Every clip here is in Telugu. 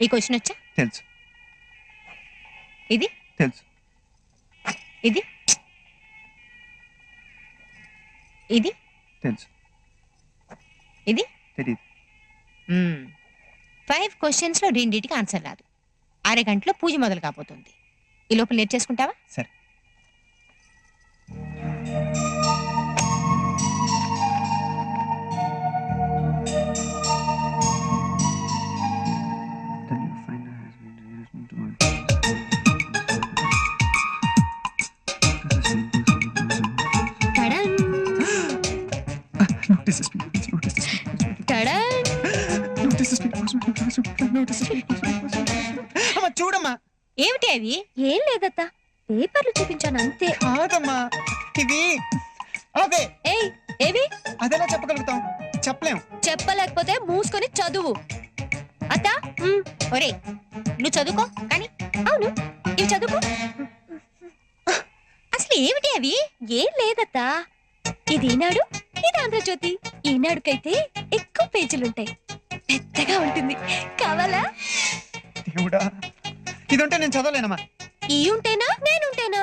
ఈ క్వశ్చన్ వచ్చా? తెలుసు. ఇది తెలుసు. ఇది ఇది తెలుసు. ఇది తెలియదు. 5 క్వశ్చన్స్ లో రెండింటికి ఆన్సర్ రాదు. అరగంటలో పూజ మొదలు కాబోతుంది. ఈ లోపల నేర్చేసుకుంటావా? సరే. చూడమ్మా. ఏమిటి అవి? ఏం లేదత్తా, పేపర్లు చూపించాను అంతే. కాదమ్మా, ఇవి అవే. ఏయ్, ఏవి? అదెలా చెప్పగలుగుతాం? చెప్పలేం. చెప్పలేకపోతే మూసుకొని చదువు. అత్తా, ఒరే నువ్వు చదువుకో కానీ. అవును, ఇవి చదువుకో. అసలు ఏమిటి అవి? ఏం లేదత్తా, ఇది ఈనాడు, ఇది ఆంధ్రజ్యోతి. ఈనాడుకైతే ఎక్కువ పేజీలుంటాయి, పెద్దగా ఉంటుంది. కావాలా? దేవుడా, ఇది ఉంటే నేను చదవలేనమ్మా. ఈ ఉంటేనా నేనుంటేనా?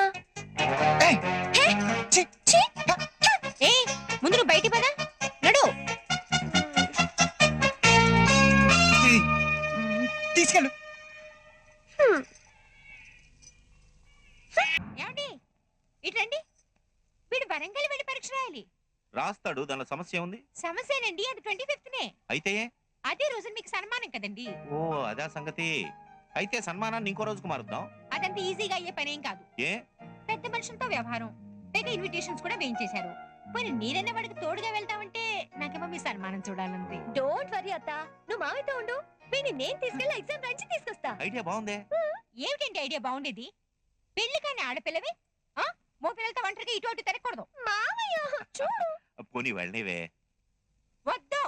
ఏయ్, హే, ఛీ, ఛీ, ఏ ముందు నువ్వు బయటికి పదా నడు. ఏయ్, తీసుకెళ్ళు. ఏమండి ఇటు రండి. వీడు వరంగల్ వెళ్ళి పరీక్ష రాయాలి. రాస్తాడు, దానిలో సమస్య ఉంది. సమస్యనండి, అది 25th అయితే అదే రోజు మీకు సన్మానం కదండి. ఓ అదే సంగతి. అయితే సన్మానాన్ని ఇంకో రోజుకు మారుద్దాం. అదంత ఈజీగా అయ్యే పనేం కాదు. ఏ పెద్ద మనుషులతో వ్యవహారం, పైగా ఇన్విటేషన్స్ కూడా వేయించేశారు. మరి నేనైనా వాడికి తోడుగా వెళ్తామంటే నాకేమో మీ సన్మానం చూడాలంది. డోంట్ వరీ అత్తా, నువ్వు మావితో ఉండు. వీడిని నేను తీసుకెళ్లి ఎగ్జామ్ రాయించి తీసుకొస్తా. ఐడియా బాగుందే. ఏమిటండి ఐడియా బాగుండేది? పెళ్లి కానీ ఆడపిల్లవి మో పిల్లలతో ఒంటరిగా ఇటు అటు తిరగకూడదు. మావయ్య చూడు. పోనీ వెళ్ళనివే. వద్దు.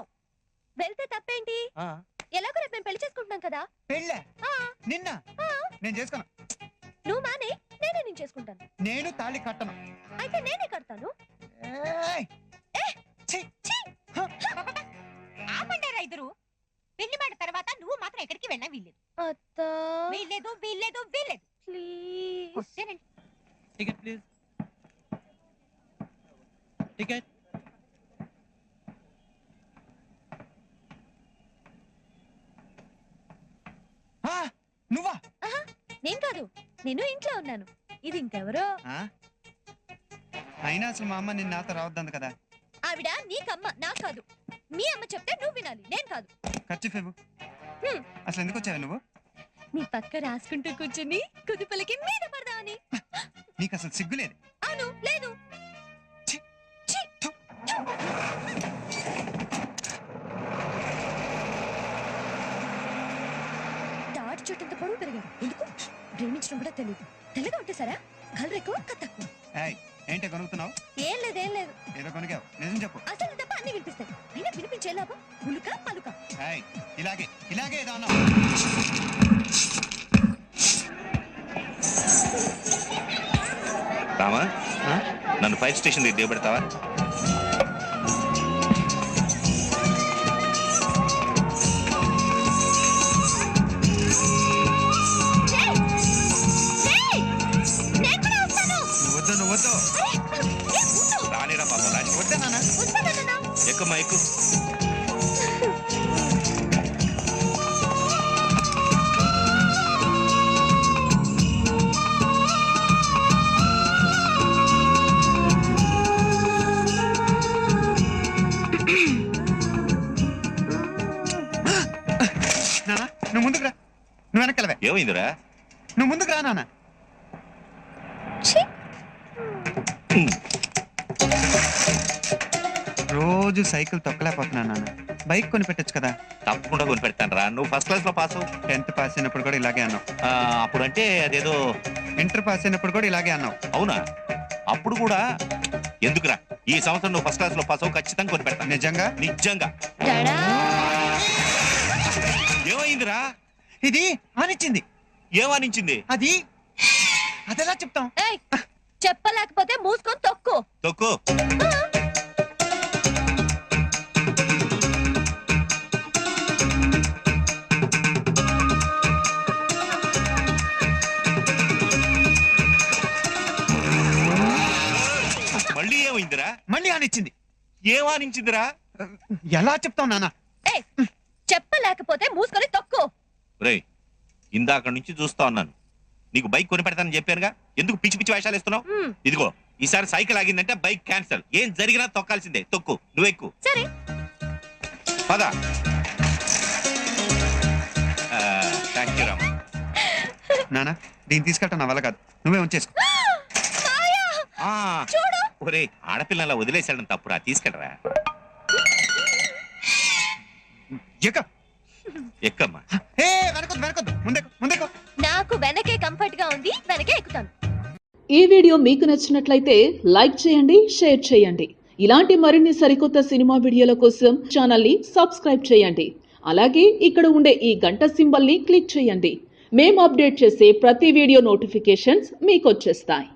వెళ్తే తప్పేంటి? ఎలాగో రేపు మేము పెళ్లి చేసుకుంటున్నాం కదా. పెళ్ళే నిన్న నేను చేసుకోను. నువ్వు మానే, నేనే నేను చేసుకుంటాను. నేను తాళి కట్టను. అయితే నేనే కడతాను. ఏయ్, ఛీ, ఛీ. ఆపండారా ఇద్దరు. పెళ్లి మాట తర్వాత నువ్వు మాత్రం ఎక్కడికి వెళ్ళా వీల్లేదు. అత్తా వీల్లేదు వీల్లేదు వీల్లేదు. ప్లీజ్. వస్తేనండి. Ticket please. టికెట్. నువ్వా? నేను కాదు, నేను ఇంట్లో ఉన్నాను. ఇది ఇంకెవరో. అయినా అసలు మా అమ్మ నిన్న నాతో రావద్దంది కదా. ఆవిడ నీకమ్మ, నా కాదు. మీ అమ్మ చెప్తే నువ్వు వినాలి, నేను కాదు. ఖర్చు ఫేవు. అసలు ఎందుకు వచ్చావు నువ్వు? నీ పక్క రాసుకుంటూ కూర్చుని కుదుపలకి మీద పడదామని. నీకు అసలు సిగ్గులేదు. అవును, లేదు. తాటి చుట్టంత పొడవు పెరిగాడు. ఎందుకు? ప్రేమించడం కూడా తెలియదు. తెల్లగా ఉంటే సరే, కలర్ ఎక్కువ, కథ తక్కువ. ఏంటో కొనుక్కున్నావు? ఏం లేదు, ఏం లేదు. ఏదో కొనుక్కావు, నిజం చెప్పు. అసలు తప్ప అన్ని వినిపిస్తాయి. అయినా వినిపించే లాభం ఉలుక పలుక. ఇలాగే ఇలాగే ఏదో అన్నావు. రామా, నన్ను ఫైర్ స్టేషన్ దగ్గర దిగబెడతావా? నువ్వు వద్దు. రానిరా పాప, రాని. వద్దా నాన్న? ఎక్కుమ్మా, ఎక్కు. నాన్న నువ్వు ముందుకు రా. నువ్వు వెనక్కి ఏమైందిరా? నువ్వు ముందుకు రా నాన్న. రోజు సైకిల్ తొక్కలేకపోతున్నా నాన్న. బైక్ కొని పెట్టచ్చు కదా. తప్పకుండా కొని పెడతాను రా. నువ్వు ఫస్ట్ క్లాస్ లో పాస్ అవు. 10th పాస్ అయినప్పుడు కూడా ఇలాగే అన్నావు. అప్పుడు అంటే అదేదో ఇంటర్ పాస్ అయినప్పుడు కూడా ఇలాగే అన్నావు. అవునా? అప్పుడు కూడా ఎందుకురా? ఈ సంవత్సరం నువ్వు ఫస్ట్ క్లాస్ లో పాస్ అవు, ఖచ్చితంగా కొని పెడతాను. నిజంగా? నిజంగా. ఏమైందిరా? ఇది ఆనిచ్చింది. ఏమనించింది? అది అదెలా చెప్తాం? చెప్పలేకపోతే మూసుకొని తొక్కు. తొక్కు. ఏమానించిందిరా? ఎలా చెప్తావు నాన్న? చెప్పలేకపోతే మూసుకొని తొక్కు. రేయ్, ఇందాక నుంచి చూస్తా ఉన్నాను. నీకు బైక్ కొని పెడతానని చెప్పానుగా, ఎందుకు పిచ్చి పిచ్చి వేషాలు ఇస్తున్నావు? ఇదిగో, ఈసారి సైకిల్ ఆగిందంటే బైక్ క్యాన్సల్. ఏం జరిగినా తొక్కాల్సిందే. తొక్కు, నువ్వెక్కు. సరే. పద. Thank you Ram. నాన్న దీన్ని తీసుకెళ్ళటం నా వల్ల కాదు, నువ్వే ఉంచేసుకో. ఒరే, ఆడపిల్లలా వదిలేసాడని తప్పురా, తీసుకెళ్ళరా. ఎక్కమ్మా. వెనకొద్దు, ముందేకు. నాకు వెనకే కంఫర్ట్ గా ఉంది, వెనకే ఎక్కుతాను. ఈ వీడియో మీకు నచ్చినట్లయితే లైక్ చేయండి, షేర్ చేయండి. ఇలాంటి మరిన్ని సరికొత్త సినిమా వీడియోల కోసం ఛానల్ ని సబ్స్క్రైబ్ చేయండి. అలాగే ఇక్కడ ఉండే ఈ గంట సింబల్ ని క్లిక్ చేయండి. మేము అప్డేట్ చేసే ప్రతి వీడియో నోటిఫికేషన్స్ మీకు వచ్చేస్తాయి.